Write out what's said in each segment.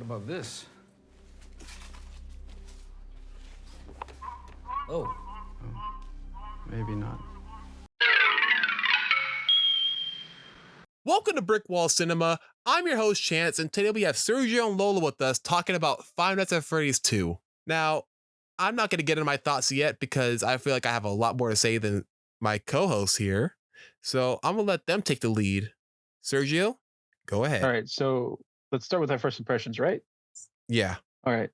What about this? Oh. Maybe not. Welcome to Brick Wall Cinema. I'm your host, Chance, and today we have Sergio and Lola with us talking about Five Nights at Freddy's 2. Now, I'm not going to get into my thoughts yet because I feel like I have a lot more to say than my co-hosts here. So I'm going to let them take the lead. Sergio, go ahead. All right, so let's start with our first impressions, right? Yeah. All right.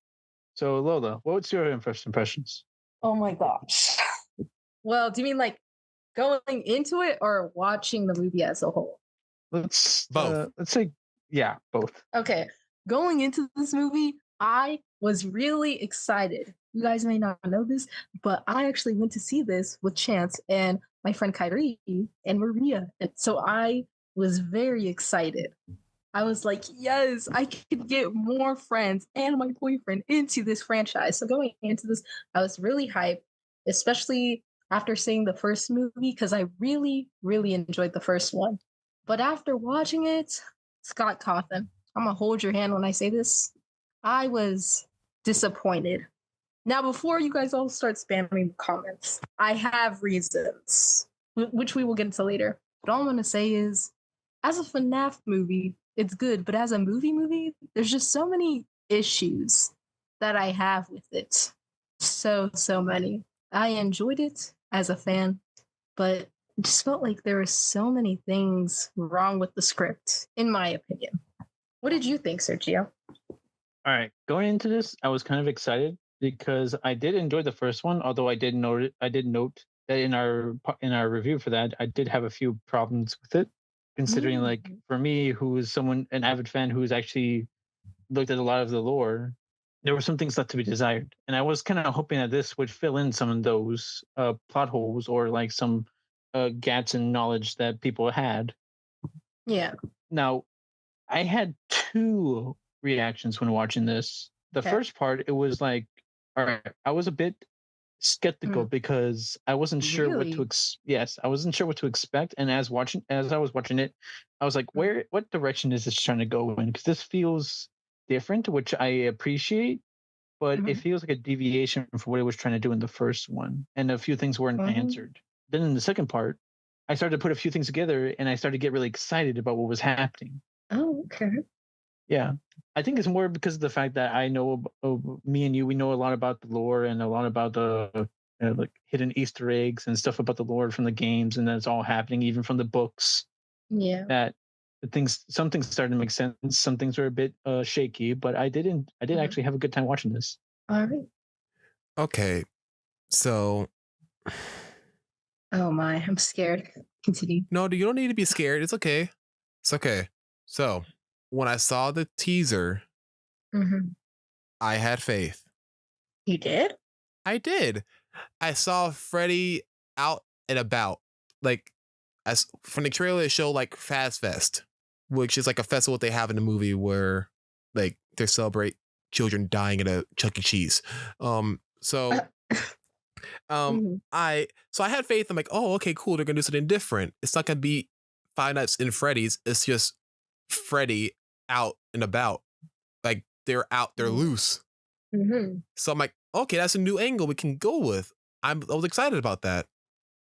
So Lola, what's your first impressions? Oh my gosh. Well, do you mean like going into it or watching the movie as a whole? Let's Both. let's say both. Okay. Going into this movie, I was really excited. You guys may not know this, but I actually went to see this with Chance and my friend Kyrie and Maria. And so I was very excited. I was like, yes, I could get more friends and my boyfriend into this franchise. So going into this, I was really hyped, especially after seeing the first movie, because I really, really enjoyed the first one. But after watching it, Scott Cawthon, I'm going to hold your hand when I say this. I was disappointed. Now, before you guys all start spamming the comments, I have reasons, which we will get into later. But all I'm going to say is, as a FNAF movie, it's good. But as a movie, there's just so many issues that I have with it. So many. I enjoyed it as a fan, but it just felt like there were so many things wrong with the script, in my opinion. What did you think, Sergio? All right, going into this, I was kind of excited because I did enjoy the first one, although I did note that in our review for that, I did have a few problems with it, considering like for me, who is an avid fan who's actually looked at a lot of the lore, there were some things left to be desired, and I was kind of hoping that this would fill in some of those plot holes or like some gaps in knowledge that people had. Yeah. Now, I had two reactions when watching this. The first part, it was like, all right, I was a bit skeptical because I wasn't sure what to I wasn't sure what to expect, and as I was watching it, I was like, what direction is this trying to go in? Because this feels different, which I appreciate, but it feels like a deviation from what it was trying to do in the first one, and a few things weren't answered. Then in the second part, I started to put a few things together, and I started to get really excited about what was happening. Oh, okay. Yeah, I think it's more because of the fact that I know me and you, we know a lot about the lore and a lot about the like hidden Easter eggs and stuff about the lore from the games, and that's all happening even from the books. Yeah. That some things started to make sense. Some things were a bit shaky, but I did actually have a good time watching this. All right. Okay. So. Oh my, I'm scared. Continue. No, you don't need to be scared. It's okay. It's okay. So, when I saw the teaser, I had faith. You did? I did. I saw Freddy out and about. Like, as from the trailer, it showed like Fazfest, which is like a festival they have in the movie where like they celebrate children dying at a Chuck E. Cheese. I had faith. I'm like, oh, okay, cool. They're gonna do something different. It's not gonna be Five Nights in Freddy's. It's just Freddy out and about. Like they're out, they're loose. So I'm like, okay, that's a new angle we can go with. I was excited about that.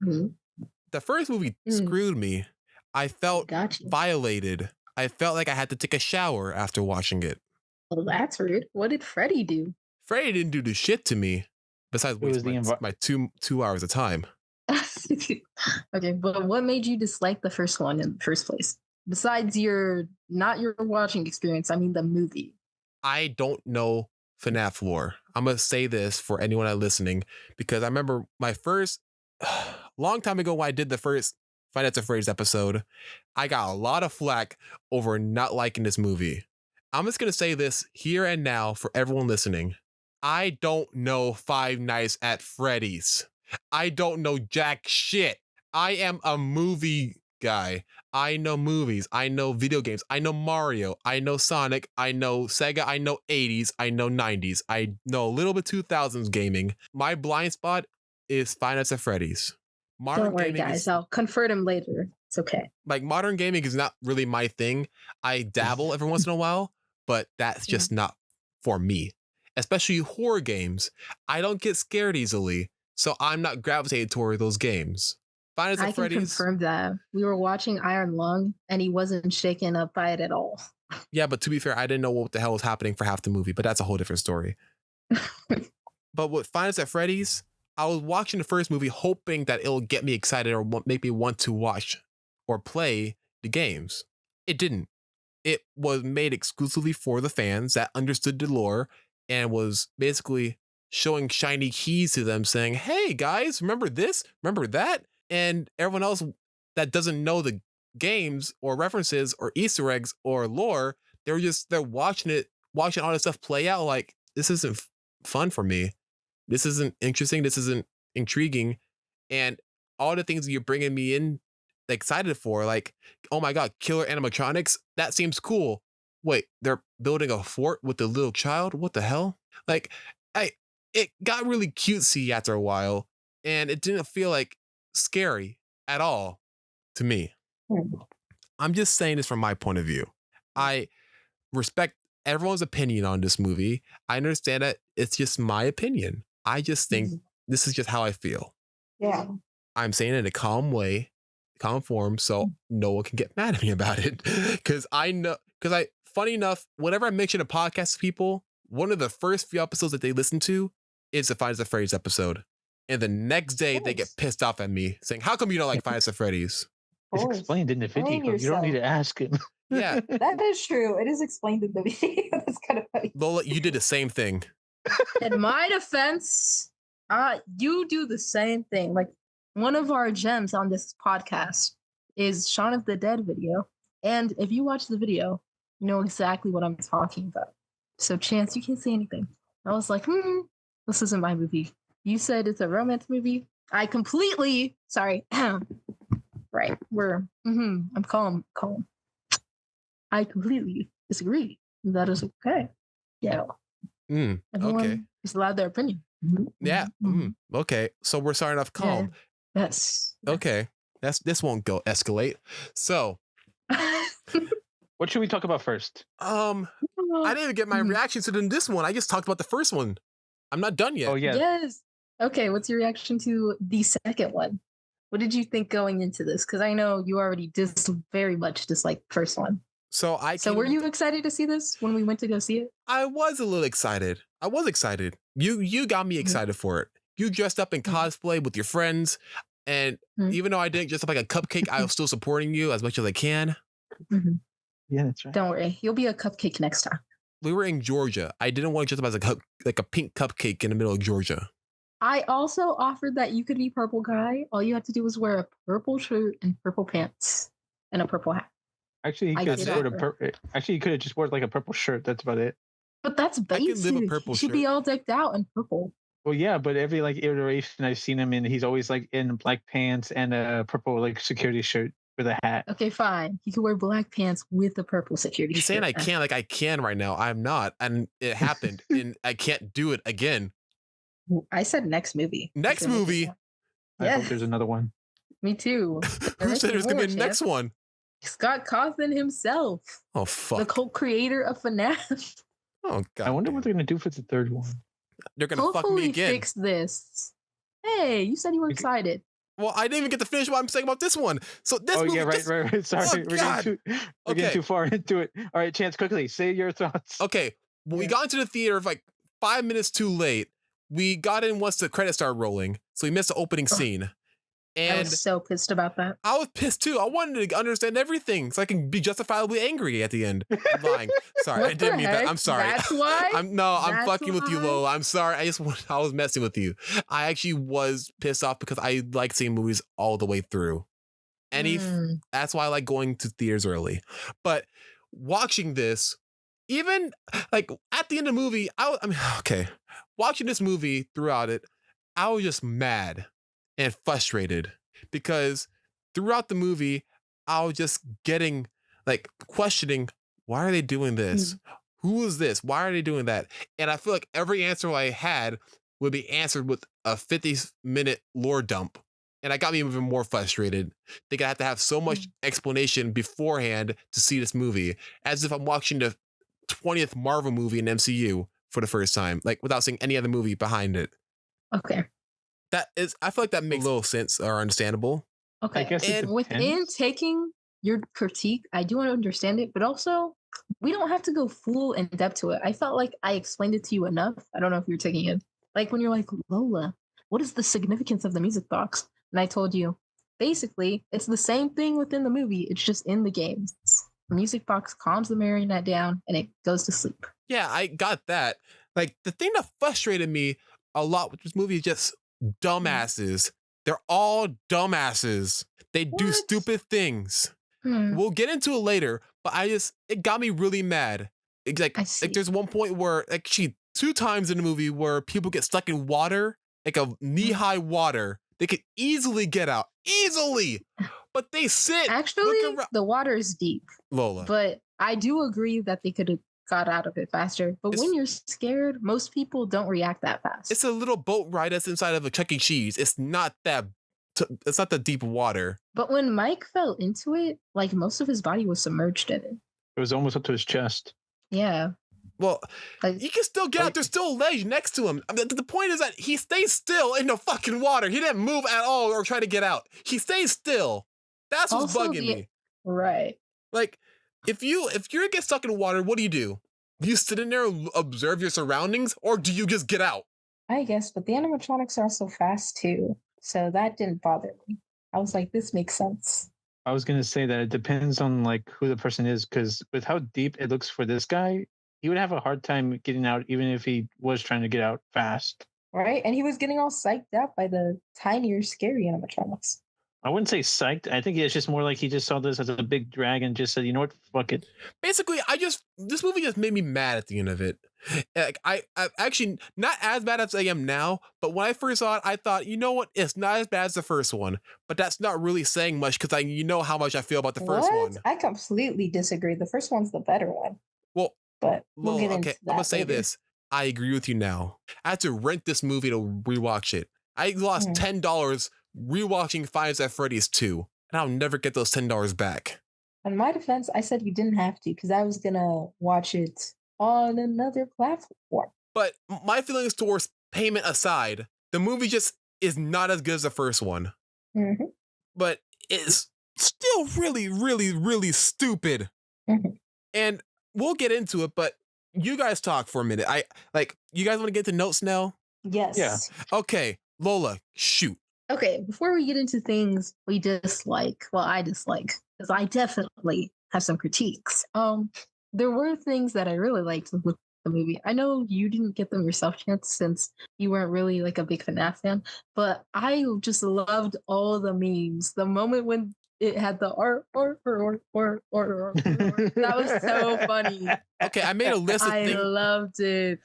The first movie screwed me. I felt violated. I felt like I had to take a shower after watching it. Well, that's rude. What did Freddy do? Freddy didn't do the shit to me. Besides wasting my 2 hours of time. Okay, but what made you dislike the first one in the first place? Besides not your watching experience, I mean the movie. I don't know FNAF lore. I'm going to say this for anyone listening, because I remember my first, long time ago when I did the first Five Nights at Freddy's episode, I got a lot of flack over not liking this movie. I'm just going to say this here and now for everyone listening. I don't know Five Nights at Freddy's. I don't know jack shit. I am a movie guy. I know movies. I know video games. I know Mario. I know Sonic. I know Sega. I know 80s. I know 90s. I know a little bit 2000s gaming. My blind spot is Five Nights at Freddy's. Don't worry, guys. I'll convert him later. It's okay. Like modern gaming is not really my thing. I dabble every once in a while, but that's just not for me. Especially horror games. I don't get scared easily, so I'm not gravitated toward those games. Five Nights I at can Freddy's. confirm that. We were watching Iron Lung, and he wasn't shaken up by it at all. Yeah, but to be fair, I didn't know what the hell was happening for half the movie, but that's a whole different story. But with Five Nights at Freddy's, I was watching the first movie hoping that it'll get me excited or make me want to watch or play the games. It didn't. It was made exclusively for the fans that understood the lore and was basically showing shiny keys to them saying, hey guys, remember this? Remember that? And everyone else that doesn't know the games or references or Easter eggs or lore, they're watching all this stuff play out like, this isn't fun for me. This isn't interesting. This isn't intriguing. And all the things that you're bringing me in excited for, like, oh my God, killer animatronics. That seems cool. Wait, they're building a fort with a little child? What the hell? Like, it got really cutesy after a while, and it didn't feel like scary at all to me. I'm just saying this from my point of view. I respect everyone's opinion on this movie. I understand that it's just my opinion. I just think this is just how I feel. Yeah. I'm saying it in a calm way, calm form, so no one can get mad at me about it. Funny enough, whenever I mention a podcast to people, one of the first few episodes that they listen to is the Five Nights at Freddy's episode. And the next day they get pissed off at me saying, how come you don't like Five Nights at Freddy's? It's explained in the video. You don't need to ask him. Yeah. That is true. It is explained in the video. That's kind of funny. Lola, you did the same thing. In my defense, you do the same thing. Like, one of our gems on this podcast is Shaun of the Dead video. And if you watch the video, you know exactly what I'm talking about. So, Chance, you can't say anything. I was like, this isn't my movie. You said it's a romance movie. I completely, sorry. Right. I'm calm. I completely disagree. That is okay. Yeah. Everyone is allowed their opinion. Yeah. Okay. So we're starting off calm. Yeah. Yes. Okay. This won't go escalate. So what should we talk about first? I didn't even get my reaction to this one. I just talked about the first one. I'm not done yet. Oh yeah. Yes. Okay. What's your reaction to the second one? What did you think going into this? Because I know you already very much disliked the first one. So were you excited to see this when we went to go see it? I was a little excited. I was excited. You got me excited for it. You dressed up in cosplay with your friends, and even though I didn't dress up like a cupcake, I was still supporting you as much as I can. Yeah, that's right. Don't worry, you'll be a cupcake next time. We were in Georgia. I didn't want to dress up as like a pink cupcake in the middle of Georgia. I also offered that you could be purple guy. All you had to do was wear a purple shirt and purple pants and a purple hat. Actually, he could have just worn like a purple shirt. That's about it. But that's basic. I can live a purple he should shirt. be all decked out in purple. Well, yeah, but every like iteration I've seen him in, he's always like in black pants and a purple like security shirt with a hat. Okay, fine. He could wear black pants with a purple security shirt. He's saying I can't, like I can right now. I'm not, and it happened, and I can't do it again. I said next movie. Next movie. I hope there's another one. Me too. Who said there's gonna be a next one? Scott Cawthon himself. Oh fuck. The co-creator of FNAF. Oh god. I wonder what they're gonna do for the third one. They're gonna fuck me again. Fix this. Hey, you said you were excited. Well, I didn't even get to finish what I'm saying about this one. So this movie. Yeah, right. Sorry, Oh, we're getting too far into it. All right, Chance, quickly say your thoughts. Okay, well, we got into the theater like 5 minutes too late. We got in once the credits started rolling, so we missed the opening scene. And I was so pissed about that. I was pissed too. I wanted to understand everything so I can be justifiably angry at the end. I'm lying. Sorry, I didn't mean that. I'm sorry. That's why? I'm fucking with you, Lo. I'm sorry. I was messing with you. I actually was pissed off because I like seeing movies all the way through. And that's why I like going to theaters early. But watching this, even like at the end of the movie, watching this movie throughout it, I was just mad and frustrated because throughout the movie, I was just getting like questioning, why are they doing this? Who is this? Why are they doing that? And I feel like every answer I had would be answered with a 50-minute lore dump. And I got me even more frustrated. Think I have to have so much explanation beforehand to see this movie, as if I'm watching the 20th Marvel movie in MCU for the first time, like without seeing any other movie behind it. Okay. I feel like that makes a little sense or understandable. Okay. I guess and within taking your critique, I do want to understand it, but also we don't have to go full in depth to it. I felt like I explained it to you enough. I don't know if you're taking it. Like when you're like, Lola, what is the significance of the music box? And I told you, basically, it's the same thing within the movie. It's just in the games. The music box calms the marionette down and it goes to sleep. Yeah, I got that. Like the thing that frustrated me a lot with this movie is just dumbasses. They're all dumbasses. They do stupid things. We'll get into it later, but it got me really mad. It's like there's one point where like 2 times in the movie where people get stuck in water, like a knee-high water. They could easily get out. Easily. But they sit. Actually, the water is deep. Lola. But I do agree that they could have got out of it faster. But when you're scared, most people don't react that fast. It's a little boat ride that's inside of a Chuck E. Cheese. It's not that deep water. But when Mike fell into it, like most of his body was submerged in it. It was almost up to his chest. Yeah. Well, he can still get out. There's still a ledge next to him. I mean, the point is that he stays still in the fucking water. He didn't move at all or try to get out. He stays still. That's what's bugging me. Right. Like, if you get stuck in water, what do? Do you sit in there and observe your surroundings, or do you just get out? I guess, but the animatronics are so fast too. So that didn't bother me. I was like, this makes sense. I was gonna say that it depends on like who the person is, because with how deep it looks for this guy, he would have a hard time getting out, even if he was trying to get out fast. Right, and he was getting all psyched out by the tinier, scary animatronics. I wouldn't say psyched. I think it's just more like he just saw this as a big drag and just said, you know what, fuck it. Basically, this movie just made me mad at the end of it. Like, I actually not as bad as I am now, but when I first saw it, I thought, you know what, it's not as bad as the first one, but that's not really saying much because you know how much I feel about the first one. I completely disagree. The first one's the better one. Well, but we'll get into that I'm gonna say later. this. I agree with you now. I had to rent this movie to rewatch it. I lost $10 rewatching Five Nights at Freddy's 2, and I'll never get those $10 back. In my defense, I said you didn't have to because I was gonna watch it on another platform. But my feelings towards payment aside, the movie just is not as good as the first one. Mm-hmm. But it's still really, really, really stupid. Mm-hmm. And we'll get into it, but you guys talk for a minute. You guys want to get to notes now? Yes. Yeah. Okay, Lola, shoot. Okay, before we get into things we dislike, well, I dislike, because I definitely have some critiques. There were things that I really liked with the movie. I know you didn't get them yourself, Chance, since you weren't really like a big FNAF fan, but I just loved all the memes. The moment when it had the or. That was so funny. Okay, I made a list of things. I loved it.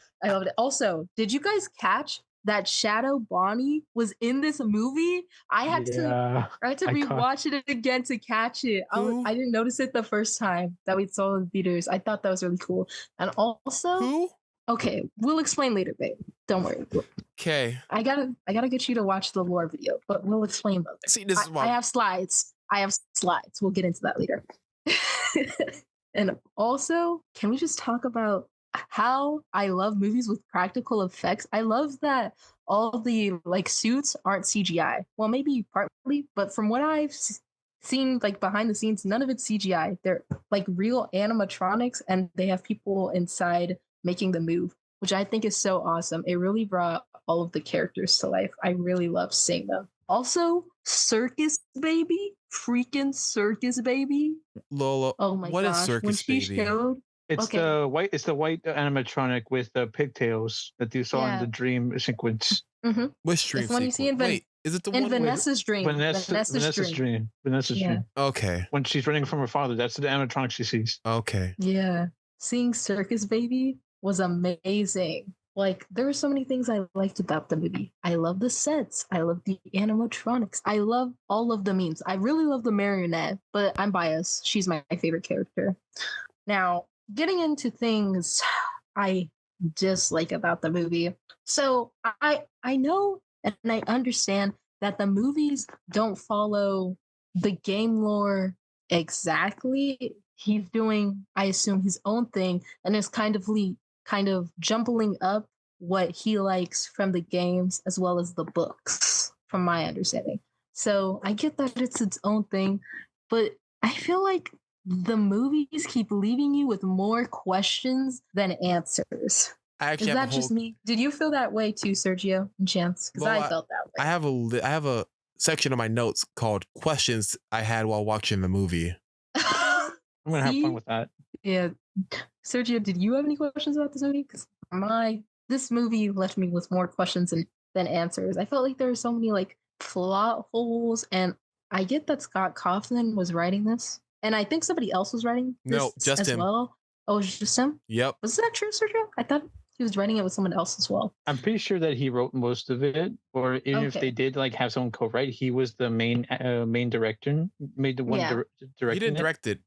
Also, did you guys catch that Shadow Bonnie was in this movie? I had to rewatch it again to catch it. I didn't notice it the first time that we saw in theaters. I thought that was really cool. And also, who? Okay, we'll explain later, babe. Don't worry. Okay. I gotta get you to watch the lore video, but we'll explain both. See, this is I have slides. We'll get into that later. And also, can we just talk about how I love movies with practical effects? I love that all the like suits aren't CGI. Well, maybe partly, but from what I've seen like behind the scenes, none of it's CGI. They're like real animatronics, and they have people inside making the move, which I think is so awesome. It really brought all of the characters to life. I really love seeing them. Also, Circus Baby, freaking Circus Baby. Lola, oh my what gosh, is Circus when she Baby? Showed, It's the white animatronic with the pigtails that you saw in the dream sequence. Mm-hmm. Which dream one you see in Wait, is it the in one Vanessa's dream? Vanessa's dream. Vanessa's dream. Okay. When she's running from her father, that's the animatronic she sees. Okay. Yeah. Seeing Circus Baby was amazing. Like, there were so many things I liked about the movie. I love the sets. I love the animatronics. I love all of the memes. I really love the marionette, but I'm biased. She's my favorite character. Now, getting into things I dislike about the movie. So I know and I understand that the movies don't follow the game lore exactly. he's doing, I assume, his own thing, and is kind of jumbling up what he likes from the games as well as the books, from my understanding. So I get that it's its own thing, but I feel like the movies keep leaving you with more questions than answers. I actually Is have that just me? Did you feel that way too, Sergio and Chance? Because Well, I felt that way. I have a section of my notes called questions I had while watching the movie. I'm gonna have fun with that. Yeah, Sergio, did you have any questions about this movie? Because this movie left me with more questions than answers. I felt like there were so many like plot holes, and I get that Scott Kaufman was writing this, and I think somebody else was writing this No, just as him. well. Oh, it was just him? Yep. Was that true, Sergio? I thought he was writing it with someone else as well. I'm pretty sure that he wrote most of it, or even if Okay. they did like have someone co-write, he was the main director, made the one Yeah. directing. He didn't direct it.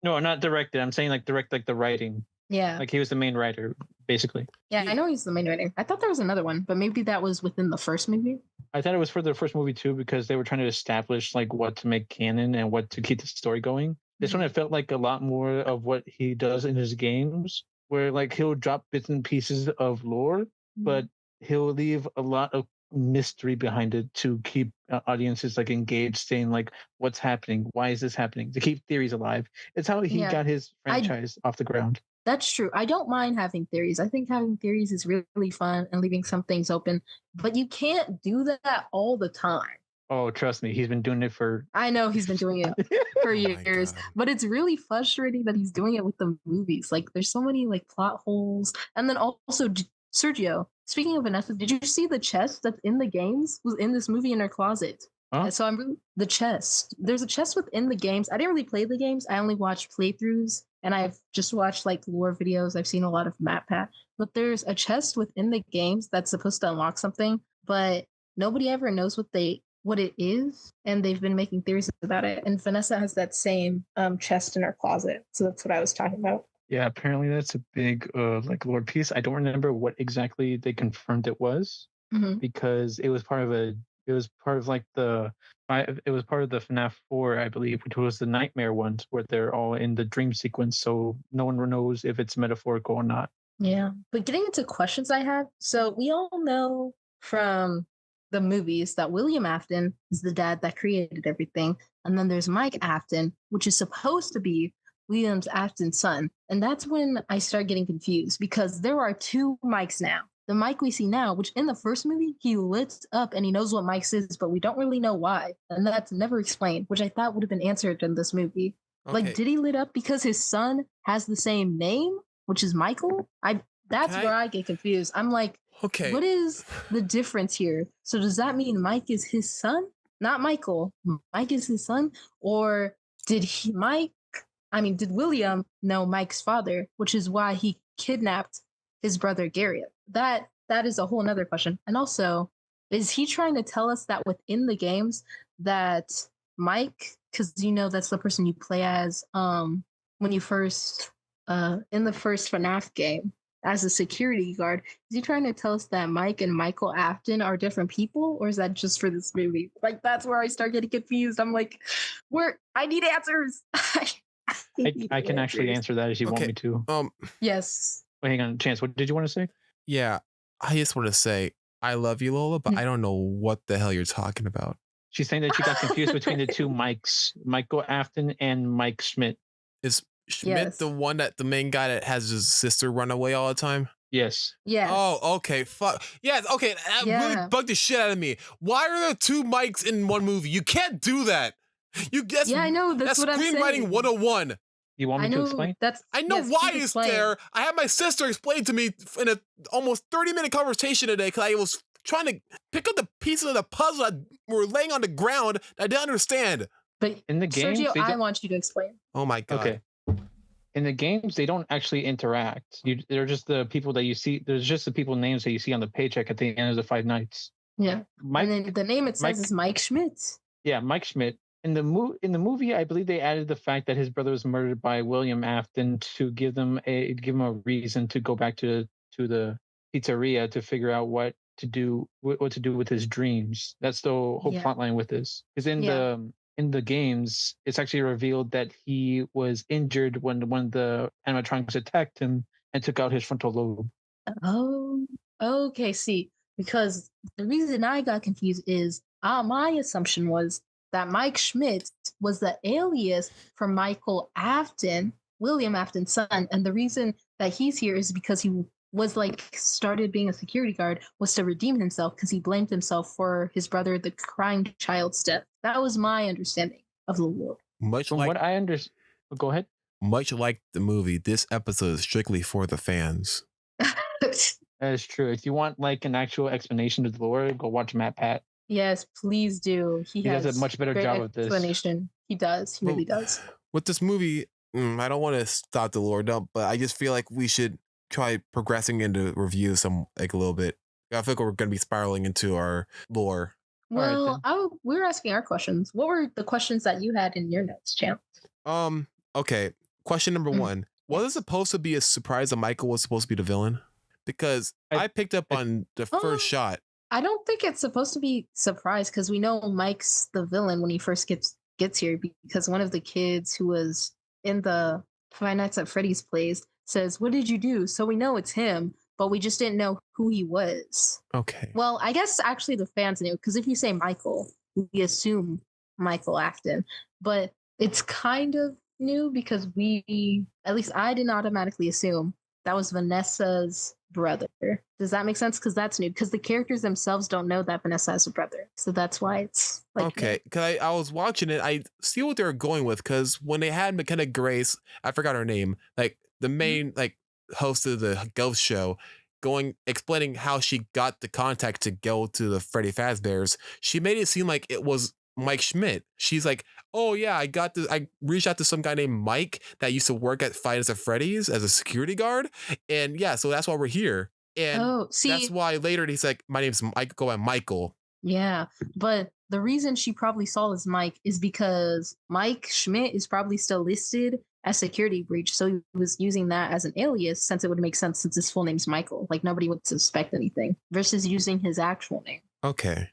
No, not directed. I'm saying like direct like the writing. Yeah. Like he was the main writer, basically. Yeah, I know he's the main writer. I thought there was another one, but maybe that was within the first movie. I thought it was for the first movie too, because they were trying to establish like what to make canon and what to keep the story going. This one, it felt like a lot more of what he does in his games, where like he'll drop bits and pieces of lore, but he'll leave a lot of mystery behind it to keep audiences like engaged, saying like, what's happening? Why is this happening? To keep theories alive. It's how he got his franchise off the ground. That's true. I don't mind having theories. I think having theories is really fun and leaving some things open, but you can't do that all the time. Oh, trust me, he's been doing it for... I know he's been doing it for years, God. but it's really frustrating that he's doing it with the movies. Like, there's so many like plot holes. And then also, Sergio, speaking of Vanessa, did you see the chest that's in the games was in this movie in her closet? Huh? So the chest. There's a chest within the games. I didn't really play the games. I only watched playthroughs, and I've just watched like lore videos. I've seen a lot of map pat. But there's a chest within the games that's supposed to unlock something, but nobody ever knows what it is, and they've been making theories about it. And Vanessa has that same chest in her closet, so that's what I was talking about. Yeah, apparently that's a big like lore piece. I don't remember what exactly they confirmed it was, because it was part of the FNAF 4, I believe, which was the nightmare ones where they're all in the dream sequence, so no one knows if it's metaphorical or not. Yeah, but getting into questions I have, so we all know from the movies that William Afton is the dad that created everything, and then there's Mike Afton, which is supposed to be William Afton's son. And that's when I start getting confused, because there are two Mikes now. The Mike we see now, which in the first movie, he lit up and he knows what Mike's is, but we don't really know why. And that's never explained, which I thought would have been answered in this movie. Okay. Like, did he lit up because his son has the same name, which is Michael? That's where I get confused. I'm like, okay, what is the difference here? So does that mean Mike is his son? Not Michael. Mike is his son? Or did William know Mike's father, which is why he kidnapped his brother Garrett? That is a whole nother question. And also, is he trying to tell us that within the games that Mike, because that's the person you play as when you first in the first FNAF game as a security guard, is he trying to tell us that Mike and Michael Afton are different people, or is that just for this movie? Like, that's where I start getting confused. I'm like, I need answers. I can actually answer that if you want me to. Yes. Wait, hang on, Chance, what did you want to say? Yeah, I just want to say I love you, Lola, but I don't know what the hell you're talking about. She's saying that she got confused between the two Mikes, Michael Afton and Mike Schmidt. Is Schmidt the one that the main guy that has his sister run away all the time? Yes. Yes. Oh, okay. Fuck. Yes. Okay. That really bugged the shit out of me. Why are there two Mikes in one movie? You can't do that. I know. That's what I'm saying. Screenwriting 101. You want me to explain? I know why it's there. I had my sister explain to me in a almost 30-minute conversation today because I was trying to pick up the pieces of the puzzle that were laying on the ground that I didn't understand. But in the games, Sergio, I want you to explain. Oh my God. Okay. In the games, they don't actually interact. They're just the people that you see. There's just the people names that you see on the paycheck at the end of the Five Nights. Yeah. And then the name it says is Mike Schmidt. Yeah, Mike Schmidt. In the movie, I believe they added the fact that his brother was murdered by William Afton to give him a reason to go back to the pizzeria to figure out what to do with his dreams. That's the whole plot line with this. Because in the games, it's actually revealed that he was injured when one of the animatronics attacked him and took out his frontal lobe. Oh, okay. See, because the reason I got confused is my assumption was that Mike Schmidt was the alias for Michael Afton, William Afton's son, and the reason that he's here is because he was like started being a security guard was to redeem himself because he blamed himself for his brother, the crying child's death. That was my understanding of the lore. From what I understand, go ahead. Much like the movie, this episode is strictly for the fans. That is true. If you want like an actual explanation of the lore, go watch Matt Pat. Yes, please do. He does a much better job of this explanation. He does. He really does. With this movie, I don't want to stop the lore dump, but I just feel like we should try progressing into review some like a little bit. I feel like we're going to be spiraling into our lore. Well, we were asking our questions. What were the questions that you had in your notes, Champ? Okay. Question number one. Was it supposed to be a surprise that Michael was supposed to be the villain? Because I picked up on the first shot. I don't think it's supposed to be surprise because we know Mike's the villain when he first gets here because one of the kids who was in the Five Nights at Freddy's plays says, "What did you do?" So we know it's him, but we just didn't know who he was. Okay. Well, I guess actually the fans knew because if you say Michael, we assume Michael Afton, but it's kind of new because at least I didn't automatically assume that was Vanessa's brother. Does that make sense? Because that's new. Because the characters themselves don't know that Vanessa has a brother, so that's why it's like okay. Because I was watching it, I see what they were going with. Because when they had McKenna Grace, I forgot her name, like the main like host of the ghost show, explaining how she got the contact to go to the Freddy Fazbears, she made it seem like it was Mike Schmidt. She's like, "Oh yeah, I reached out to some guy named Mike that used to work at Five Nights at Freddy's as a security guard, and yeah, so that's why we're here." And that's why later he's like, "My name's Mike. Go by Michael." Yeah, but the reason she probably saw as Mike is because Mike Schmidt is probably still listed as security breach, so he was using that as an alias since it would make sense since his full name's Michael. Like nobody would suspect anything versus using his actual name. Okay.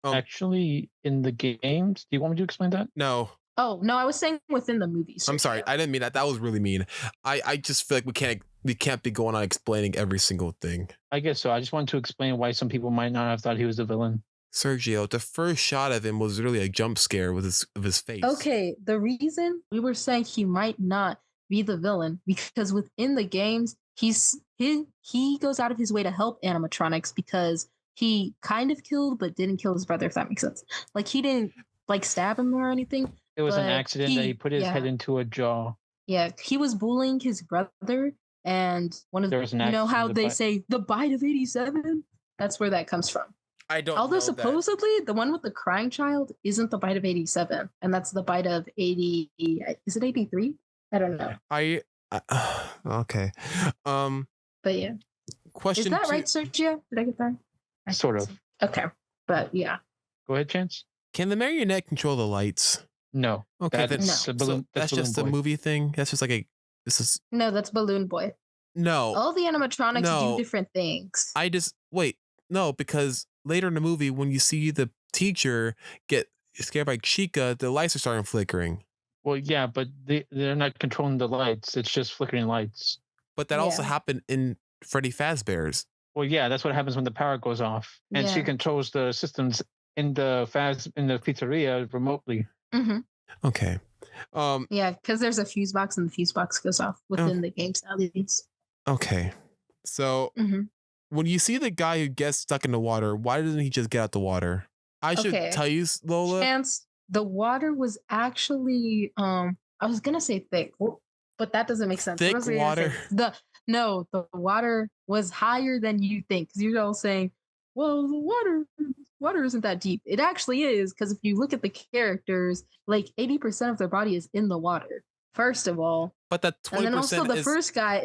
Actually, in the games, do you want me to explain that? No. Oh no, I was saying within the movies. I'm sorry, I didn't mean that. That was really mean. I just feel like we can't be going on explaining every single thing. I guess so. I just wanted to explain why some people might not have thought he was the villain. Sergio, the first shot of him was really a jump scare with his face. Okay, the reason we were saying he might not be the villain because within the games, he goes out of his way to help animatronics because he kind of killed but didn't kill his brother, if that makes sense. Like he didn't like stab him or anything. It was an accident that he put his head into a jaw. Yeah, he was bullying his brother, and one of how they say the bite of 87. That's where that comes from. I don't. Although supposedly the one with the crying child isn't the bite of 87, and that's the bite of 80. Is it 83? I don't know. Okay. But yeah. Question. Is that right, Sergio? Did I get that? Sort of. Okay, but yeah. Go ahead, Chance. Can the marionette control the lights? No. Okay, that's just a movie thing. That's just like No, that's Balloon Boy. No. All the animatronics do different things. No, because later in the movie, when you see the teacher get scared by Chica, the lights are starting flickering. Well, yeah, but they're not controlling the lights. It's just flickering lights. But that also happened in Freddy Fazbear's. Well, yeah, that's what happens when the power goes off, and she controls the systems in the pizzeria remotely. Mm-hmm. Okay. Yeah, because there's a fuse box, and the fuse box goes off within the games at least. Okay. So when you see the guy who gets stuck in the water, why doesn't he just get out the water? I should tell you, Lola. Chance, the water was actually I was gonna say thick, but that doesn't make sense. Thick water. The water was higher than you think because you're all saying, well, the water isn't that deep. It actually is because if you look at the characters, like 80% of their body is in the water. First of all, but that 20% and then also the first guy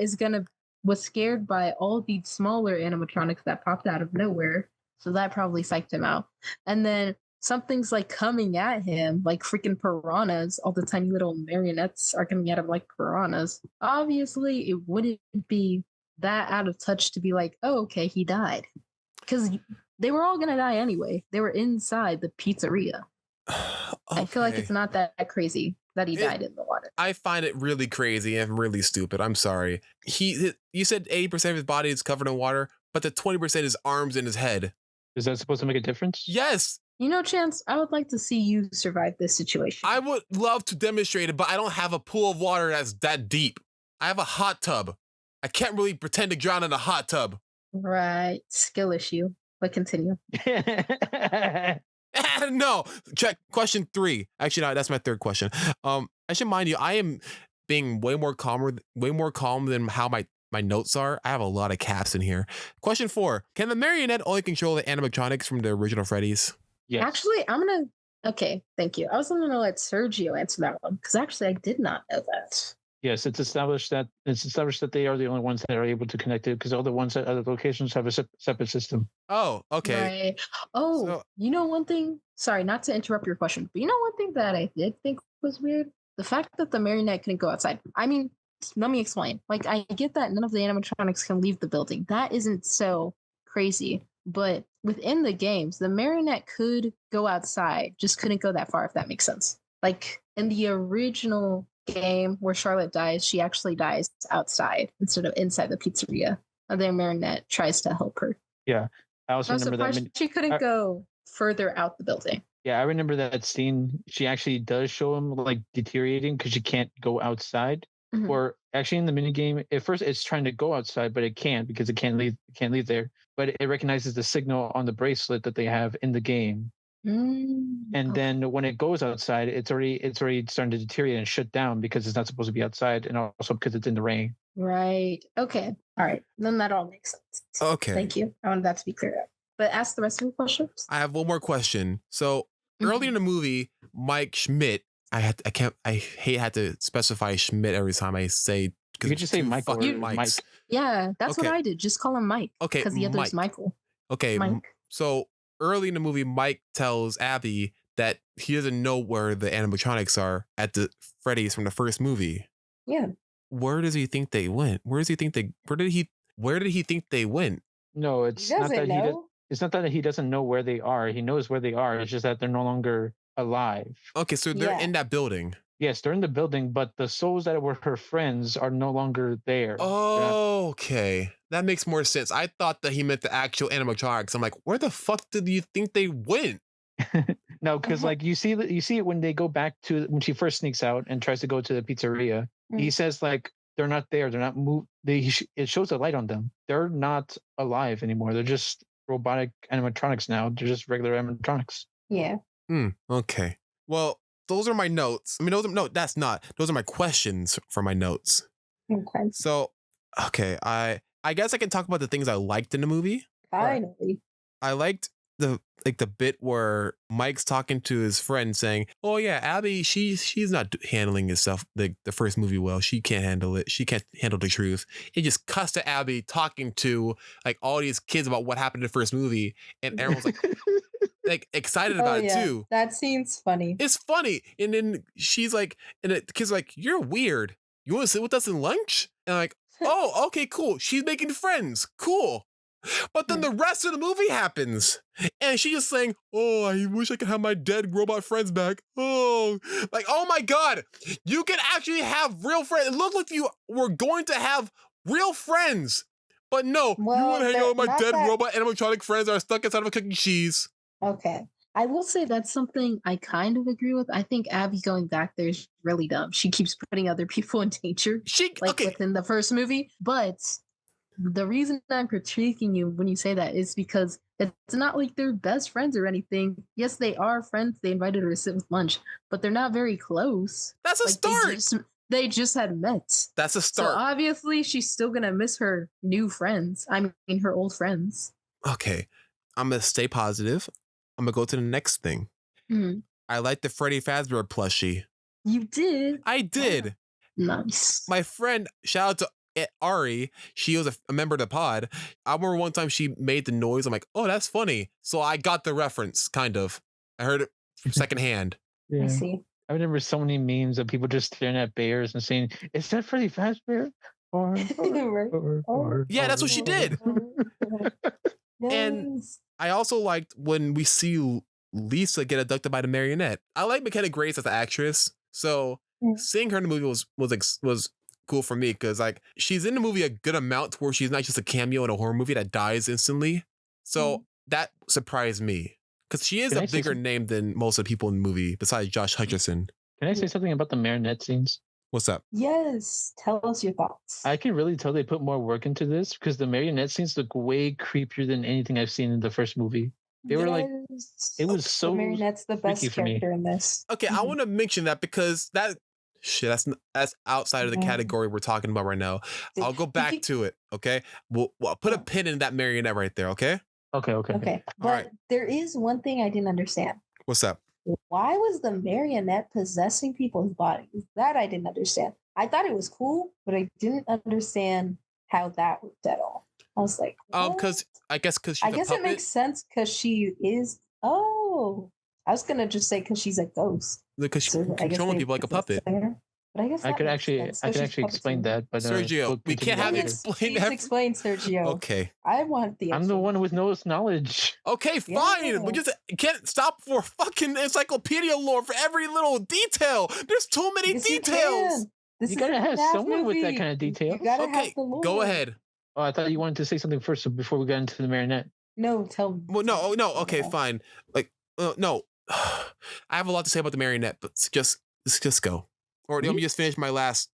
was scared by all the smaller animatronics that popped out of nowhere, so that probably psyched him out. And then something's like coming at him like freaking piranhas. All the tiny little marionettes are coming at him like piranhas. Obviously, it wouldn't be that out of touch to be like, oh, okay, he died. Because they were all going to die anyway. They were inside the pizzeria. I feel like it's not that crazy that he died in the water. I find it really crazy and really stupid. I'm sorry. You said 80% of his body is covered in water, but the 20% is arms and his head. Is that supposed to make a difference? Yes. You know, Chance, I would like to see you survive this situation. I would love to demonstrate it, but I don't have a pool of water that's that deep. I have a hot tub. I can't really pretend to drown in a hot tub. Right. Skill issue. But continue. No. Check question 3. Actually, no, that's my third question. I should mind you, I am being way more calm than how my notes are. I have a lot of caps in here. Question 4. Can the marionette only control the animatronics from the original Freddy's? Yes. Actually, okay, thank you. I was going to let Sergio answer that one because actually I did not know that. Yes, it's established that they are the only ones that are able to connect it because all the ones at other locations have a separate system. Oh, okay. Right. Oh, so, you know one thing? Sorry, not to interrupt your question, but you know one thing that I did think was weird? The fact that the marionette couldn't go outside. I mean, let me explain. Like, I get that none of the animatronics can leave the building. That isn't so crazy. But within the games, the marionette could go outside, just couldn't go that far, if that makes sense. Like, in the original game where Charlotte dies, she actually dies outside instead of inside the pizzeria. And the marionette tries to help her. Yeah. I also remember that she couldn't go further out the building. Yeah, I remember that scene. She actually does show him like deteriorating because she can't go outside. Mm-hmm. Or actually in the minigame, at first it's trying to go outside, but it can't because it can't leave there. But it recognizes the signal on the bracelet that they have in the game. And then when it goes outside, it's already starting to deteriorate and shut down because it's not supposed to be outside, and also because it's in the rain. Right. Okay. All right. Then that all makes sense. Okay. Thank you. I wanted that to be clear up. But ask the rest of your questions. I have one more question. So early in the movie, Mike Schmidt, I hate to specify Schmidt every time I say. You could just say Michael or Mike. Yeah, that's what I did. Just call him Mike. Okay. Because the other is Michael. Okay. Mike. So early in the movie, Mike tells Abby that he doesn't know where the animatronics are at the Freddy's from the first movie. Yeah. Where does he think they went? Where did he think they went? No, it's not that it's not that he doesn't know where they are. He knows where they are. It's just that they're no longer alive. Okay, so they're in that building. Yes, they're in the building, but the souls that were her friends are no longer there. Oh, okay. That makes more sense. I thought that he meant the actual animatronics. I'm like, where the fuck did you think they went? No, because like you see it when they go back to when she first sneaks out and tries to go to the pizzeria. He says like they're not there. They're not moved. It shows a light on them. They're not alive anymore. They're just robotic animatronics now. They're just regular animatronics. Yeah. Okay. Well, those are my notes. I mean, those are my questions for my notes. Okay. So, okay, I guess I can talk about the things I liked in the movie. Finally. I liked the bit where Mike's talking to his friend saying, "Oh yeah, Abby, she's not handling herself the first movie well. She can't handle it. She can't handle the truth." It just cuts to Abby talking to like all these kids about what happened in the first movie, and everyone's like excited about it too. That scene's funny. It's funny, and then she's like, and the kid's like, "You're weird. You want to sit with us in lunch?" And I'm like, "Oh, okay, cool. She's making friends. Cool." But then the rest of the movie happens, and she's just saying, "Oh, I wish I could have my dead robot friends back." Oh, like, oh my God, you can actually have real friends. It looked like you were going to have real friends, but no, you want to hang out with my dead robot animatronic friends that are stuck inside of a cookie cheese. Okay. I will say that's something I kind of agree with. I think Abby going back there is really dumb. She keeps putting other people in danger, within the first movie, but the reason I'm critiquing you when you say that is because it's not like they're best friends or anything. Yes, they are friends. They invited her to sit with lunch, but they're not very close. That's a start. They just had met. That's a start. So obviously she's still going to miss her new friends. I mean, her old friends. Okay. I'm going to stay positive. I'm going to go to the next thing. Mm-hmm. I like the Freddy Fazbear plushie. You did? I did. Nice. My friend, shout out to Ari, she was a member of the pod. I remember one time she made the noise. I'm like, oh, that's funny. So I got the reference, kind of. I heard it from secondhand. Yeah. I see. I remember so many memes of people just staring at bears and saying, "Is that Freddy Fazbear?" Yeah, that's what she did. And I also liked when we see Lisa get abducted by the marionette. I like McKenna Grace as an actress, so seeing her in the movie was cool for me because like she's in the movie a good amount to where she's not just a cameo in a horror movie that dies instantly. So that surprised me because she is a bigger name than most of the people in the movie besides Josh Hutcherson. Can I say something about the marionette scenes? What's up? Yes, tell us your thoughts. I can really tell they put more work into this because the marionette scenes look way creepier than anything I've seen in the first movie. They were like, it was so. The marionette's the best character in this. Okay, I want to mention that because that's outside of the category we're talking about right now. I'll go back to it. Okay, we'll put a pin in that marionette right there. Okay. Okay. But there is one thing I didn't understand. What's up? Why was the marionette possessing people's bodies? That I didn't understand. I thought it was cool, but I didn't understand how that worked at all. I was like, because I guess it makes sense because she is. Oh, I was gonna just say because she's a ghost. Because she's controlling people like a puppet. But I guess I could actually explain that. But Sergio, we can't have you explain that. Explain, Sergio. Okay. I want the. I'm the one with no knowledge. Okay, fine. Yeah. We just can't stop for fucking encyclopedia lore for every little detail. There's too many details. You gotta have someone with that kind of detail. Okay, go ahead. Oh, I thought you wanted to say something first before we got into the marionette. No, tell me. Well, no. Okay, fine. Like, no. I have a lot to say about the marionette, but let's just go. Or let me just finish my last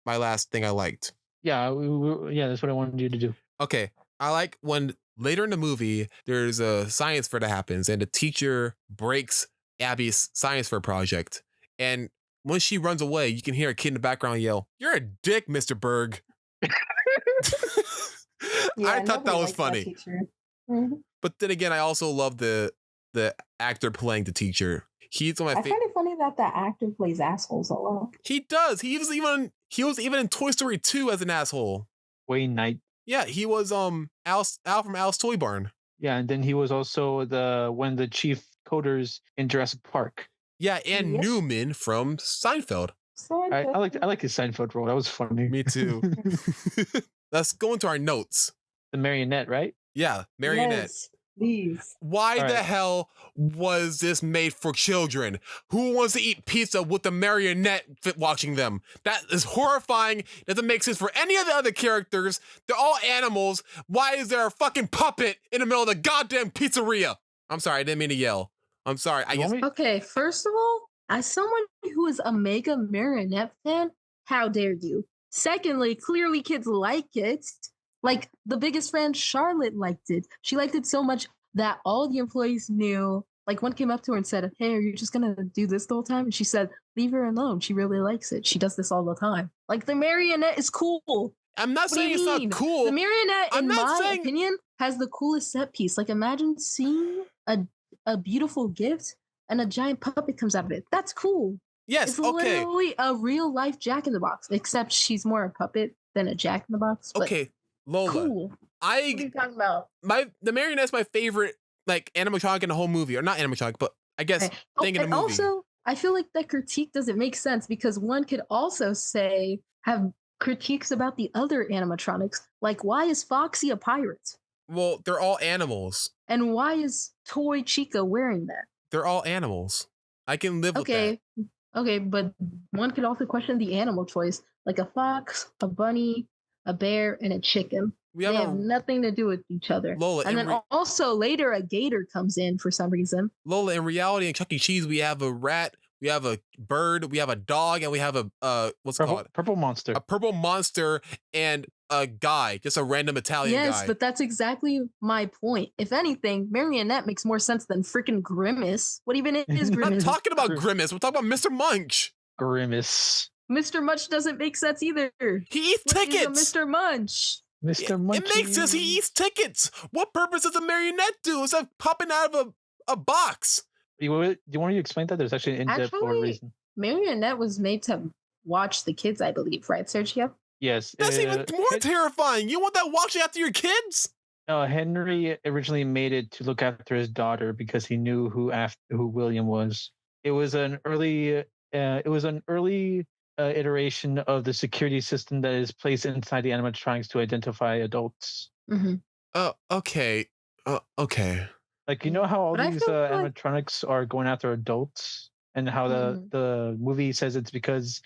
thing I liked. Yeah, that's what I wanted you to do. Okay, I like when later in the movie there's a science fair that happens, and the teacher breaks Abby's science fair project, and when she runs away, you can hear a kid in the background yell, "You're a dick, Mr. Berg." I thought that was funny. But then again, I also love the actor playing the teacher. He's one of my favorite. I find it funny that the actor plays assholes a lot. He does. He was even in Toy Story 2 as an asshole. Wayne Knight. Yeah, he was Al from Al's Toy Barn. Yeah, and then he was also one of the chief coders in Jurassic Park. Yeah, and Newman from Seinfeld. I like his Seinfeld role. That was funny. Me too. Let's go into our notes. The marionette, right? Yeah, marionette. Yes, please. Why the hell was this made for children? Who wants to eat pizza with a marionette watching them? That is horrifying. Doesn't make sense for any of the other characters. They're all animals. Why is there a fucking puppet in the middle of the goddamn pizzeria? I'm sorry, I didn't mean to yell. I'm sorry. Okay, first of all, as someone who is a mega marionette fan, how dare you? Secondly, clearly kids like it. Like, the biggest friend, Charlotte, liked it. She liked it so much that all the employees knew. Like, one came up to her and said, "Hey, are you just going to do this the whole time?" And she said, "Leave her alone. She really likes it. She does this all the time." Like, the marionette is cool. I'm not saying it's not cool. The marionette, in my opinion, has the coolest set piece. Like, imagine seeing a beautiful gift and a giant puppet comes out of it. That's cool. Yes, it's literally a real-life Jack in the Box, except she's more a puppet than a Jack in the Box. Okay. Lola, cool. What are you talking about? The marionette's my favorite, like, animatronic in the whole movie, or not animatronic, but I guess thing in the movie. Also, I feel like that critique doesn't make sense because one could also have critiques about the other animatronics, like why is Foxy a pirate? Well, they're all animals. And why is Toy Chica wearing that? They're all animals. I can live with that. Okay, but one could also question the animal choice, like a fox, a bunny, a bear, and a chicken. They have nothing to do with each other. Lola, and then also later a gator comes in for some reason. Lola, in reality, in Chuck E. Cheese, we have a rat, we have a bird, we have a dog, and we have a purple monster. A purple monster and a guy, just a random Italian guy. Yes, but that's exactly my point. If anything, Marionette makes more sense than freaking Grimace. What even is Grimace? I'm not talking about Grimace. We're talking about Mr. Munch. Grimace. Mr. Munch doesn't make sense either. He eats tickets. Mr. Munch. Mr. Munch. It makes sense. He eats tickets. What purpose does a marionette do instead of popping out of a box? Do you want to explain that? There's actually an in-depth reason. Marionette was made to watch the kids, I believe, right, Sergio? Yes. That's even more terrifying. You want that watching after your kids? No, Henry originally made it to look after his daughter because he knew who William was. It was an early iteration of the security system that is placed inside the animatronics to identify adults. Mm-hmm. Okay. Okay. Like, you know how all But I these feel like- animatronics are going after adults, and how the movie says it's because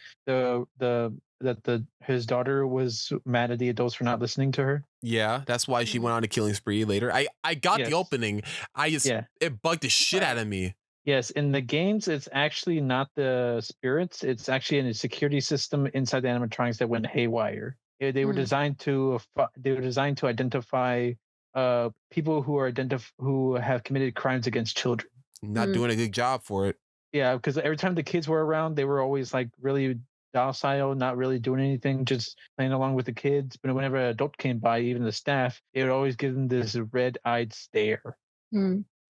his daughter was mad at the adults for not listening to her. Yeah, that's why she went on a killing spree later. I got the opening. It bugged the shit out of me. Yes, in the games, it's actually not the spirits. It's actually in a security system inside the animatronics that went haywire. They were designed to identify people who have committed crimes against children. Not doing a good job for it. Yeah, because every time the kids were around, they were always like really docile, not really doing anything, just playing along with the kids. But whenever an adult came by, even the staff, it would always give them this red-eyed stare.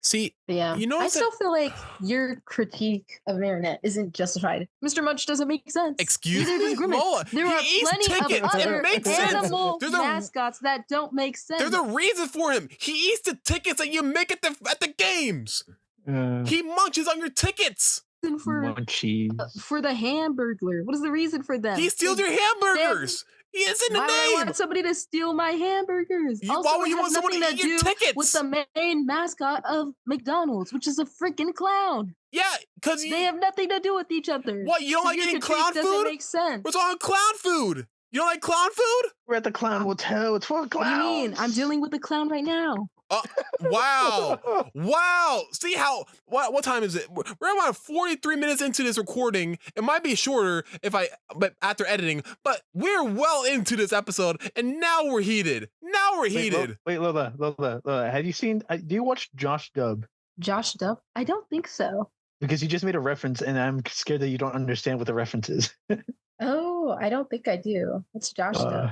See, yeah, you know, I still feel like your critique of Marinette isn't justified. Mr. Munch doesn't make sense. Excuse me, Lola. There are plenty of other animal mascots that don't make sense. There's a reason for him. He eats the tickets that you make at the games. He munches on your tickets. For the Hamburglar. What is the reason for them? He steals your hamburgers. He is in the name. Why would I want somebody to steal my hamburgers? Why would you want somebody to eat your tickets? With the main mascot of McDonald's, which is a freaking clown. Yeah, because they have nothing to do with each other. What, you don't like eating clown food? Doesn't make sense. What's wrong with clown food? You don't like clown food? We're at the clown hotel. It's full of clowns. What do you mean? I'm dealing with the clown right now. Wow. See how, what time is it? We're about 43 minutes into this recording. It might be shorter but after editing, but we're well into this episode and now we're heated. Wait, Lola, have you seen, do you watch Josh Dub? Josh Dub? I don't think so. Because you just made a reference and I'm scared that you don't understand what the reference is. Oh, I don't think I do. It's Josh Dub.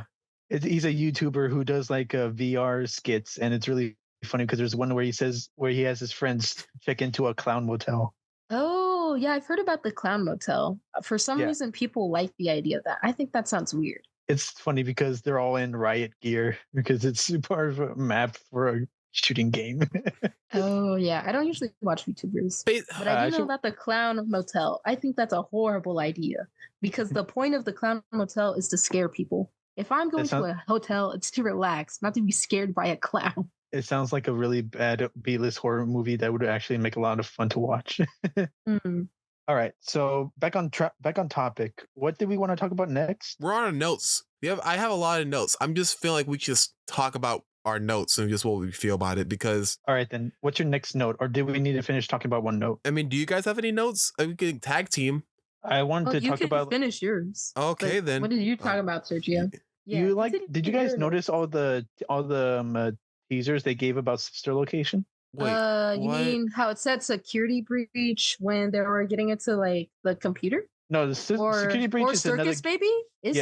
He's a YouTuber who does like VR skits, and it's really funny because there's one where he has his friends check into a clown motel. Oh, yeah, I've heard about the clown motel. For some reason, people like the idea of that. I think that sounds weird. It's funny because they're all in riot gear because it's part of a map for a shooting game. Oh, yeah. I don't usually watch YouTubers, but I do know about the clown motel. I think that's a horrible idea because the point of the clown motel is to scare people. If I'm going to a hotel, it's to relax, not to be scared by a clown. It sounds like a really bad B-list horror movie that would actually make a lot of fun to watch. All right, so back on topic. What did we want to talk about next? We're on our notes. I have a lot of notes. I'm just feeling like we just talk about our notes and just what we feel about it because. All right, then. What's your next note, or did we need to finish talking about one note? I mean, do you guys have any notes? We can tag team. I wanted to talk about. Finish yours. Okay, then. What did you talk about, Sergio? Yeah, did you guys notice all the teasers they gave about Sister Location? Wait, you mean how it said security breach when they were getting into like the computer? No, the security breach is Circus Baby.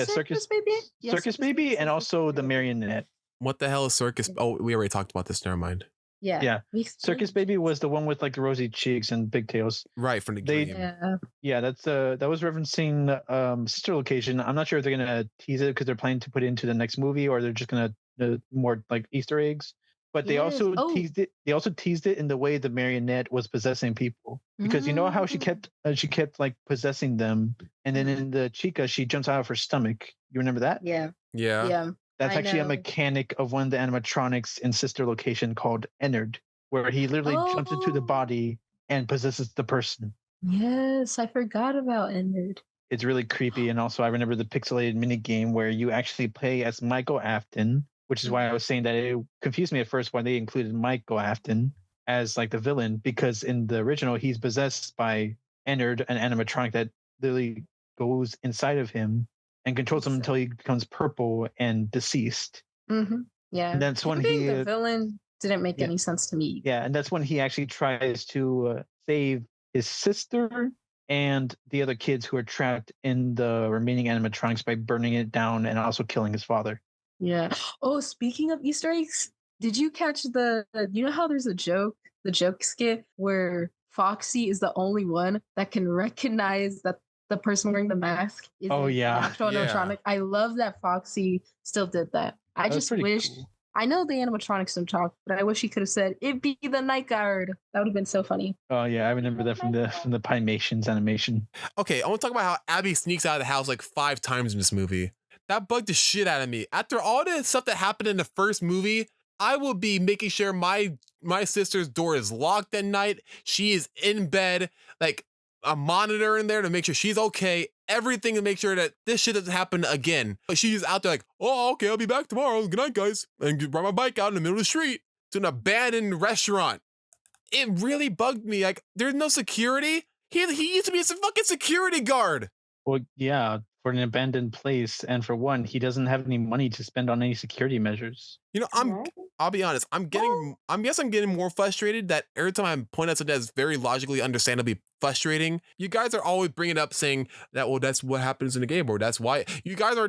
Circus Baby? Yeah, Circus Baby, and also the marionette. What the hell is Circus? Oh, we already talked about this. Never mind. Yeah. Circus Baby was the one with like rosy cheeks and pigtails. Right, from the game. Yeah, that was referencing Sister Location. I'm not sure if they're gonna tease it because they're planning to put it into the next movie, or they're just gonna more like Easter eggs. But they also teased it. They also teased it in the way the marionette was possessing people, because you know how she kept like possessing them, and then in the Chica she jumps out of her stomach. You remember that? Yeah. That's actually a mechanic of one of the animatronics in Sister Location called Ennard, where he literally jumps into the body and possesses the person. Yes, I forgot about Ennard. It's really creepy, and also I remember the pixelated mini game where you actually play as Michael Afton, which is why I was saying that it confused me at first why they included Michael Afton as like the villain, because in the original he's possessed by Ennard, an animatronic that literally goes inside of him and controls him until he becomes purple and deceased. Yeah, and that's when the villain didn't make any sense to me. Yeah, and that's when he actually tries to save his sister and the other kids who are trapped in the remaining animatronics by burning it down and also killing his father. Yeah. Oh, speaking of Easter eggs, did you catch you know how there's the joke skit where Foxy is the only one that can recognize that the person wearing the mask is actual animatronic? I love that Foxy still did that. I just wish cool. I know the animatronics don't talk, but I wish he could have said, "It be the night guard." That would have been so funny. Oh yeah, I remember that from the Pimations animation. Okay, I want to talk about how Abby sneaks out of the house like 5 times in this movie. That bugged the shit out of me. After all the stuff that happened in the first movie, I will be making sure my sister's door is locked at night. She is in bed, like a monitor in there to make sure she's okay. Everything to make sure that this shit doesn't happen again. But she's out there like, oh, okay, I'll be back tomorrow. Good night, guys. And ride my bike out in the middle of the street to an abandoned restaurant. It really bugged me. Like, there's no security. He used to be a fucking security guard. Well, yeah, for an abandoned place, and for one, he doesn't have any money to spend on any security measures. You know, I'll be honest. I'm getting more frustrated that every time I point out something that's very logically, understandably frustrating, you guys are always bringing up saying that, well, that's what happens in the game, or that's why you guys are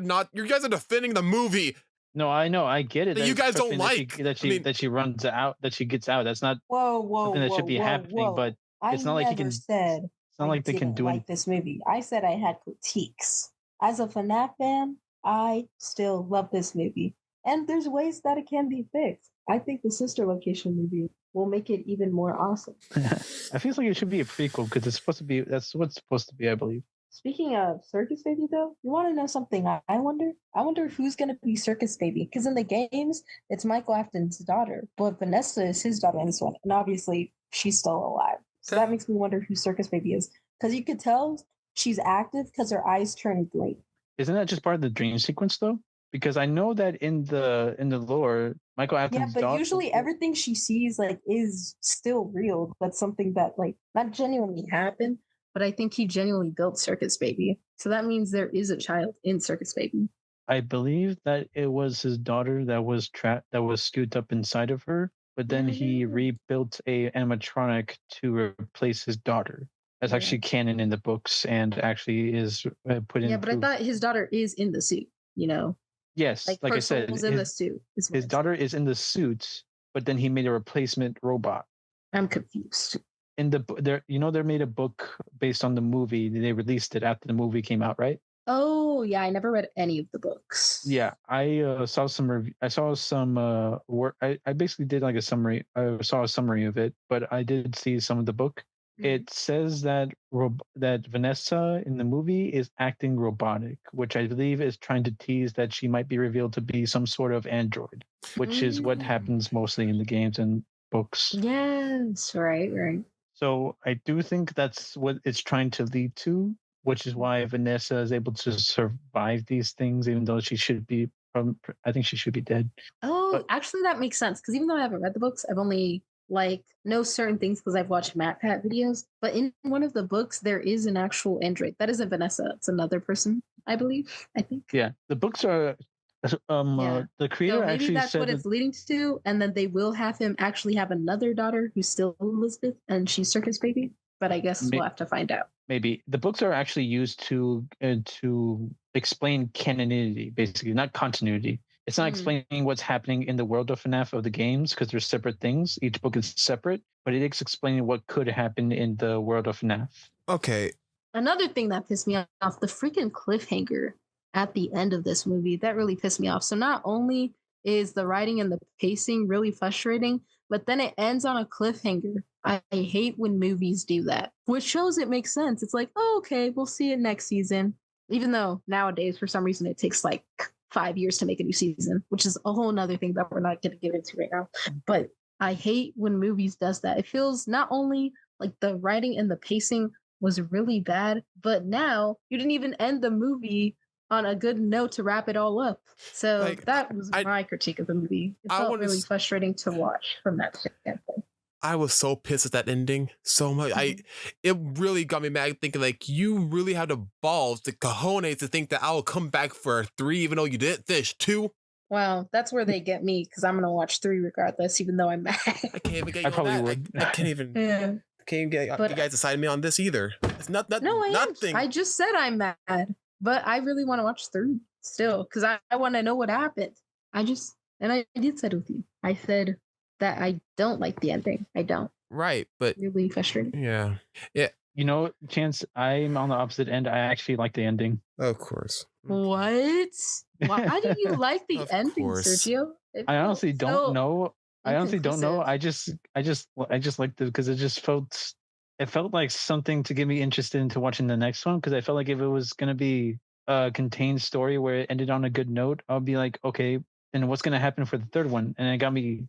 defending the movie. No, I know, I get it. That you guys don't like that she runs out, that she gets out. That's not something that should be happening. But it's not like he can. Said it's not like they can do like this movie. I said I had critiques. As a FNAF fan, I still love this movie. And there's ways that it can be fixed. I think the sister location movie will make it even more awesome. I feel like it should be a prequel because that's what it's supposed to be, I believe. Speaking of Circus Baby, though, you want to know something? I wonder. I wonder who's going to be Circus Baby, because in the games, it's Michael Afton's daughter, but Vanessa is his daughter in this one, and obviously she's still alive. So that makes me wonder who Circus Baby is, because you could tell she's active because her eyes turn green. Isn't that just part of the dream sequence, though? Because I know that in the lore, Michael Afton's daughter. Yeah, but usually everything she sees is still real. That's something that not genuinely happened. But I think he genuinely built Circus Baby. So that means there is a child in Circus Baby. I believe that it was his daughter that was scooped up inside of her, but then he rebuilt a animatronic to replace his daughter. That's actually canon in the books and actually is put in. Yeah, but I thought his daughter is in the suit, Yes, like I said, was in the suit. His daughter is in the suit, but then he made a replacement robot. I'm confused. In they made a book based on the movie. They released it after the movie came out, right? Oh yeah, I never read any of the books. Yeah, I saw some. I saw some work. I basically did like a summary. I saw a summary of it, but I did see some of the book. Mm-hmm. It says that that Vanessa in the movie is acting robotic, which I believe is trying to tease that she might be revealed to be some sort of android, which is what happens mostly in the games and books. Yes, right. So I do think that's what it's trying to lead to, which is why Vanessa is able to survive these things, even though she should be. I think she should be dead. Oh, actually, that makes sense because even though I haven't read the books, I've only know certain things because I've watched MatPat videos. But in one of the books, there is an actual android. That isn't Vanessa; it's another person, I believe. I think. Yeah, the books are. The creator maybe actually that's said what it's leading to, and then they will have him actually have another daughter who's still Elizabeth, and she's Circus Baby. But I guess we'll have to find out. Maybe the books are actually used to explain canonity, basically, not continuity. It's not explaining what's happening in the world of FNAF of the games because they're separate things. Each book is separate, but it is explaining what could happen in the world of FNAF. Okay. Another thing that pissed me off, the freaking cliffhanger at the end of this movie, that really pissed me off. So not only is the writing and the pacing really frustrating, but then it ends on a cliffhanger. I hate when movies do that, which shows it makes sense. It's like, oh, okay, we'll see it next season. Even though nowadays, for some reason, it takes 5 years to make a new season, which is a whole nother thing that we're not going to get into right now. But I hate when movies does that. It feels not only like the writing and the pacing was really bad, but now you didn't even end the movie on a good note to wrap it all up. So that was my critique of the movie. It felt really frustrating to watch from that standpoint. I was so pissed at that ending so much. It really got me mad thinking you really have the balls, the cojones to think that I will come back for 3 even though you didn't finish 2. Wow, that's where they get me because I'm gonna watch 3 regardless, even though I'm mad. I can't even get you on that. I can't even. Yeah. Can't even get you guys to side me on this either. It's nothing. I just said I'm mad. But I really want to watch 3 still because I want to know what happened. I did say it with you. I said that I don't like the ending. I don't. Right, but really frustrating. Yeah. Chance, I'm on the opposite end. I actually like the ending. Of course. What? Why do you like the ending, Sergio? I honestly don't know. I honestly don't know. I just liked it because it felt like something to get me interested into watching the next one because I felt like if it was going to be a contained story where it ended on a good note, I'll be like, okay, and what's gonna happen for the third one, and it got me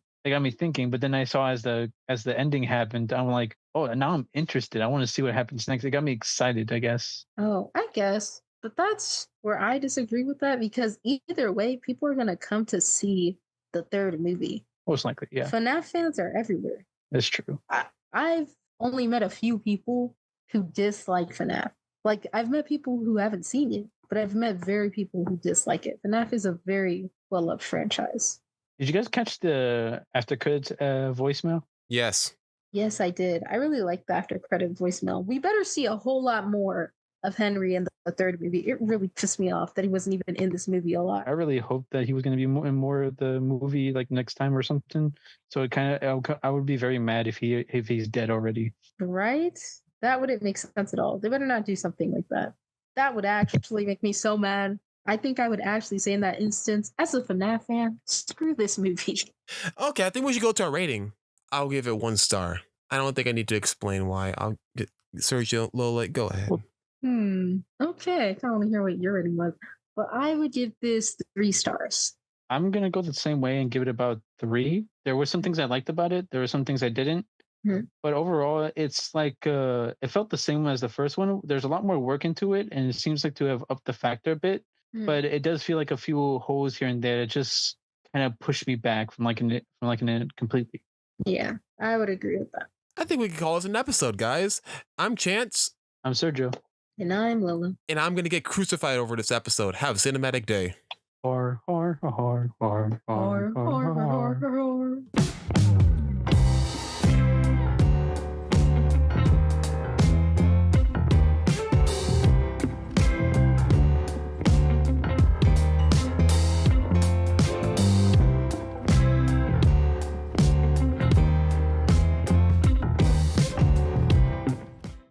thinking. But then I saw as the ending happened, I'm like, oh, now I'm interested. I want to see what happens next. It got me excited, I guess. Oh, I guess. But that's where I disagree with that, because either way, people are gonna come to see the third movie. Most likely, yeah. FNAF fans are everywhere. That's true. I've only met a few people who dislike FNAF. Like, I've met people who haven't seen it, but I've met very people who dislike it. FNAF is a very well-loved franchise. Did you guys catch the after credits voicemail? Yes. Yes, I did. I really liked the after credit voicemail. We better see a whole lot more of Henry in the third movie. It really pissed me off that he wasn't even in this movie a lot. I really hoped that he was going to be in more of the movie like next time or something. So it kind of, I would be very mad if he's dead already. Right? That wouldn't make sense at all. They better not do something like that. That would actually make me so mad. I think I would actually say in that instance, as a FNAF fan, screw this movie. Okay, I think we should go to our rating. I'll give it 1 star. I don't think I need to explain why. I'll get Sergio, Lola, go ahead. Okay, I kind of want to hear what your rating was. But I would give this 3 stars. I'm going to go the same way and give it about 3. There were some things I liked about it. There were some things I didn't. But overall, it's like it felt the same as the first one. There's a lot more work into it, and it seems like to have upped the factor a bit. But it does feel like a few holes here and there. It just kind of pushed me back from liking it completely. Yeah, I would agree with that. I think we could call this an episode, guys. I'm Chance. I'm Sergio. And I'm Lola. And I'm going to get crucified over this episode. Have a cinematic day. Or.